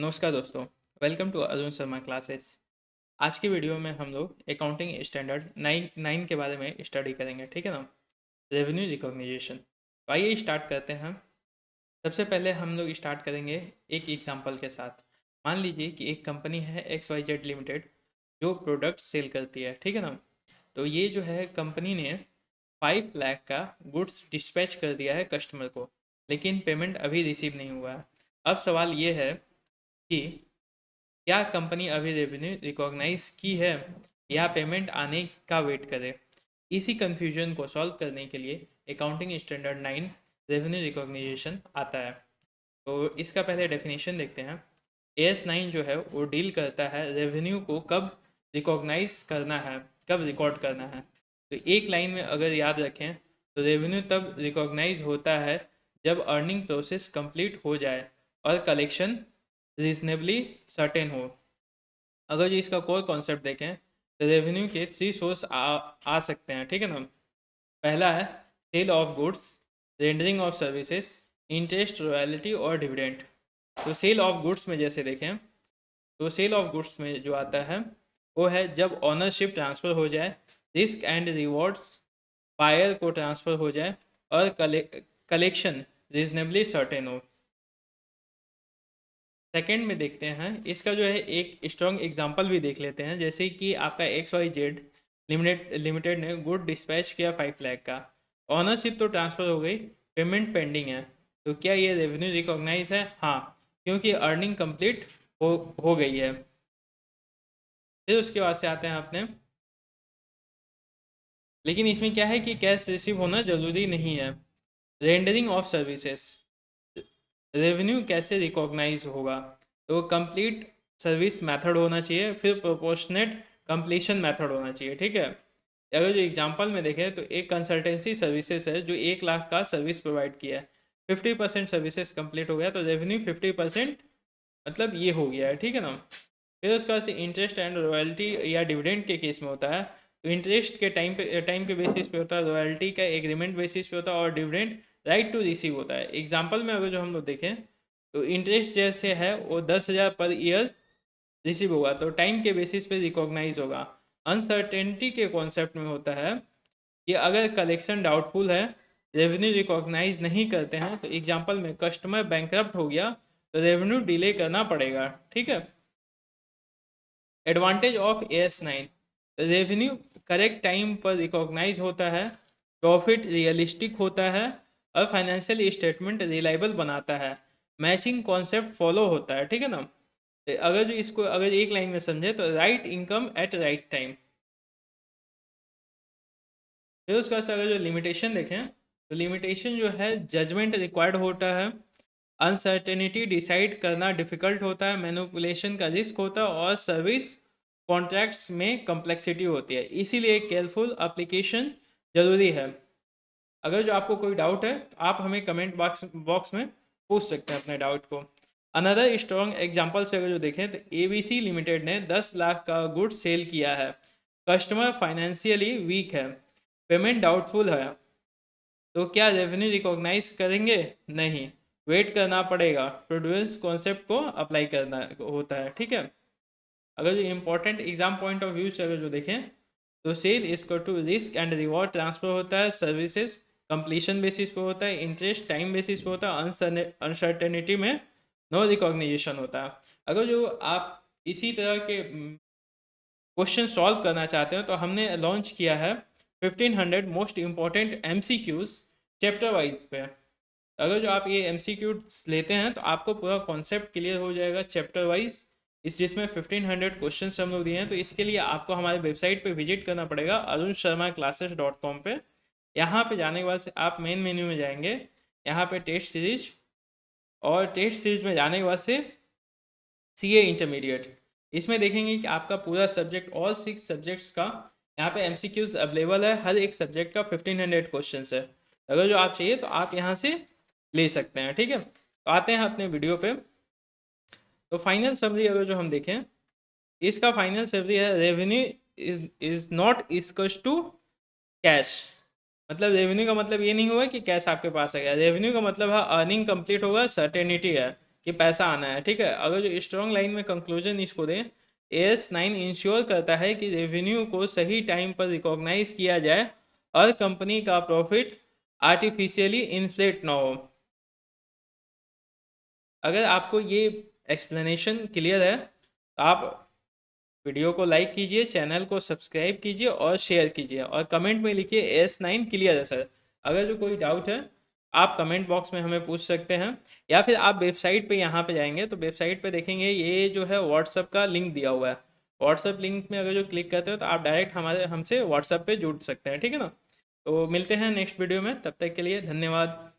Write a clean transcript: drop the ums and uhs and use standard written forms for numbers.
नमस्कार दोस्तों। Welcome to Arun Sharma classes. आज की वीडियो में हम लोग अकाउंटिंग स्टैंडर्ड नाइन के बारे में स्टडी करेंगे, ठीक है ना। रेवेन्यू रिकॉग्निजेशन। तो आइए स्टार्ट करते हैं। सबसे पहले हम लोग स्टार्ट करेंगे एक एग्जांपल के साथ। मान लीजिए कि एक कंपनी है XYZ लिमिटेड जो प्रोडक्ट सेल करती है, ठीक है ना। तो ये जो है कंपनी ने 5 लाख का गुड्स डिस्पैच कर दिया है कस्टमर को, लेकिन पेमेंट अभी रिसीव नहीं हुआ है। अब सवाल ये है कि क्या कंपनी अभी रेवेन्यू रिकॉग्नाइज की है या पेमेंट आने का वेट करे। इसी कंफ्यूजन को सॉल्व करने के लिए अकाउंटिंग स्टैंडर्ड 9 रेवेन्यू रिकॉग्निजेशन आता है। तो इसका पहले डेफिनेशन देखते हैं। AS9 जो है वो डील करता है रेवेन्यू को कब रिकॉग्नाइज करना है, कब रिकॉर्ड करना है। तो एक लाइन में अगर याद रखें तो रेवेन्यू तब रिकॉग्नाइज होता है जब अर्निंग प्रोसेस कंप्लीट हो जाए और कलेक्शन रीजनेबली सर्टेन हो। अगर जो इसका कोर कॉन्सेप्ट देखें तो रेवेन्यू के 3 सोर्स आ सकते हैं, ठीक है ना। पहला है sale of goods, rendering of services, interest, royalty और डिविडेंड। तो सेल ऑफ गुड्स में जैसे देखें तो सेल ऑफ गुड्स में जो आता है वो है जब ऑनरशिप ट्रांसफ़र हो जाए, रिस्क एंड रिवॉर्ड्स बायर को ट्रांसफ़र हो जाए और कलेक्शन रीजनेबली सर्टेन हो। सेकंड में देखते हैं, इसका जो है एक स्ट्रॉन्ग एग्जांपल भी देख लेते हैं। जैसे कि आपका XYZ लिमिटेड ने गुड डिस्पैच किया 5 लाख का, ऑनरशिप तो ट्रांसफ़र हो गई, पेमेंट पेंडिंग है। तो क्या ये रेवेन्यू रिकॉग्नाइज है? हाँ, क्योंकि अर्निंग कंप्लीट हो गई है। फिर उसके बाद से आते हैं अपने, लेकिन इसमें क्या है कि कैश रिसीव होना ज़रूरी नहीं है। रेंडरिंग ऑफ सर्विसेज, रेवेन्यू कैसे रिकॉग्नाइज होगा? तो कंप्लीट सर्विस मेथड होना चाहिए, फिर प्रोपोर्शनेट कंप्लीशन मेथड होना चाहिए, ठीक है। अगर जो एग्जांपल में देखें तो एक कंसल्टेंसी सर्विसेज है जो 1 लाख का सर्विस प्रोवाइड किया है, 50% सर्विसेज कंप्लीट हो गया तो रेवेन्यू 50% मतलब ये हो गया है, ठीक है ना। फिर उसके बाद से इंटरेस्ट एंड रॉयल्टी या डिविडेंड के केस में होता है। तो इंटरेस्ट के टाइम के बेसिस पे होता है, रॉयल्टी का एग्रीमेंट बेसिस पे होता है और डिविडेंड राइट टू रिसीव होता है। एग्जांपल में अगर जो हम लोग देखें तो इंटरेस्ट जैसे है वो 10,000 पर ईयर रिसीव होगा तो टाइम के बेसिस पे रिकॉग्नाइज होगा। अनसर्टेनिटी के कॉन्सेप्ट में होता है कि अगर कलेक्शन डाउटफुल है, रेवेन्यू रिकॉग्नाइज नहीं करते हैं, तो एग्जांपल में कस्टमर बैंकरप्ट हो गया तो रेवेन्यू डिले करना पड़ेगा, ठीक है। Advantage of AS9, revenue correct time पर रिकॉग्नाइज होता है, प्रॉफिट रियलिस्टिक होता है और फाइनेंशियल स्टेटमेंट रिलायबल बनाता है, मैचिंग कॉन्सेप्ट फॉलो होता है, ठीक है ना। अगर जो इसको अगर एक लाइन में समझे तो right income eight right time. फिर उसके बाद से अगर जो लिमिटेशन देखें तो लिमिटेशन जो है जजमेंट रिक्वायर्ड होता है, अनसर्टेनिटी डिसाइड करना डिफिकल्ट होता है, मैनिपुलेशन का रिस्क होता है और सर्विस कॉन्ट्रैक्ट्स में कम्प्लेक्सिटी होती है, इसीलिए केयरफुल एप्लीकेशन ज़रूरी है। अगर जो आपको कोई डाउट है तो आप हमें कमेंट बॉक्स में पूछ सकते हैं अपने डाउट को। अनदर स्ट्रॉन्ग एग्जांपल से अगर जो देखें तो ABC लिमिटेड ने 10 लाख का गुड सेल किया है, कस्टमर फाइनेंशियली वीक है, पेमेंट डाउटफुल है, तो क्या रेवेन्यू रिकॉग्नाइज करेंगे? नहीं, वेट करना पड़ेगा, प्रोड्यूस कॉन्सेप्ट को अप्लाई करना होता है, ठीक है। अगर जो important exam point of view से अगर जो देखें तो सेल इसको to risk and reward transfer होता है, सर्विसेज कंप्लीशन बेसिस पे होता है, इंटरेस्ट टाइम बेसिस पे होता है, अनसर्टेनिटी में नो रिकॉग्निजेशन होता है। अगर जो आप इसी तरह के क्वेश्चन सॉल्व करना चाहते हो तो हमने लॉन्च किया है 1500 most important MCQs chapter wise पे। अगर जो आप ये MCQs लेते हैं तो आपको पूरा कॉन्सेप्ट क्लियर हो जाएगा चैप्टर वाइज, इस जिसमें 1500 क्वेश्चन हम लोग दिए हैं। तो इसके लिए आपको हमारे वेबसाइट पे विजिट करना पड़ेगा arunSharmaClasses.com पे। यहाँ पे जाने के बाद से आप मेन मेन्यू में जाएंगे, यहाँ पे टेस्ट सीरीज, और टेस्ट सीरीज में जाने के बाद से CA इंटरमीडिएट, इसमें देखेंगे कि आपका पूरा सब्जेक्ट ऑल 6 सब्जेक्ट्स का यहाँ पे MCQs अवेलेबल है। हर एक सब्जेक्ट का 1500 क्वेश्चन है। अगर जो आप चाहिए तो आप यहाँ से ले सकते हैं, ठीक है। तो आते हैं अपने वीडियो पे। तो फाइनल समरी अगर जो हम देखें, इसका फाइनल समरी है revenue is not equals to cash. मतलब रेवेन्यू का मतलब ये नहीं हुआ कि कैश आपके पास आ गया, रेवेन्यू का मतलब है अर्निंग कंप्लीट होगा, सर्टेनिटी है, कि पैसा आना है, ठीक है। अगर जो स्ट्रॉन्ग लाइन में कंक्लूजन इसको दें, AS9 इंश्योर करता है कि रेवेन्यू को सही टाइम पर रिकॉग्नाइज किया जाए और कंपनी का प्रॉफिट आर्टिफिशियली इन्फ्लेट ना हो। अगर आपको ये एक्सप्लेनेशन क्लियर है तो आप वीडियो को लाइक कीजिए, चैनल को सब्सक्राइब कीजिए और शेयर कीजिए, और कमेंट में लिखिए AS9 क्लियर है सर। अगर जो कोई डाउट है आप कमेंट बॉक्स में हमें पूछ सकते हैं, या फिर आप वेबसाइट पे यहाँ पे जाएंगे तो वेबसाइट पे देखेंगे ये जो है व्हाट्सअप का लिंक दिया हुआ है। व्हाट्सअप लिंक में अगर जो क्लिक करते हो तो आप डायरेक्ट हमसे व्हाट्सअप पे जुड़ सकते हैं, ठीक है ना। तो मिलते हैं नेक्स्ट वीडियो में, तब तक के लिए धन्यवाद।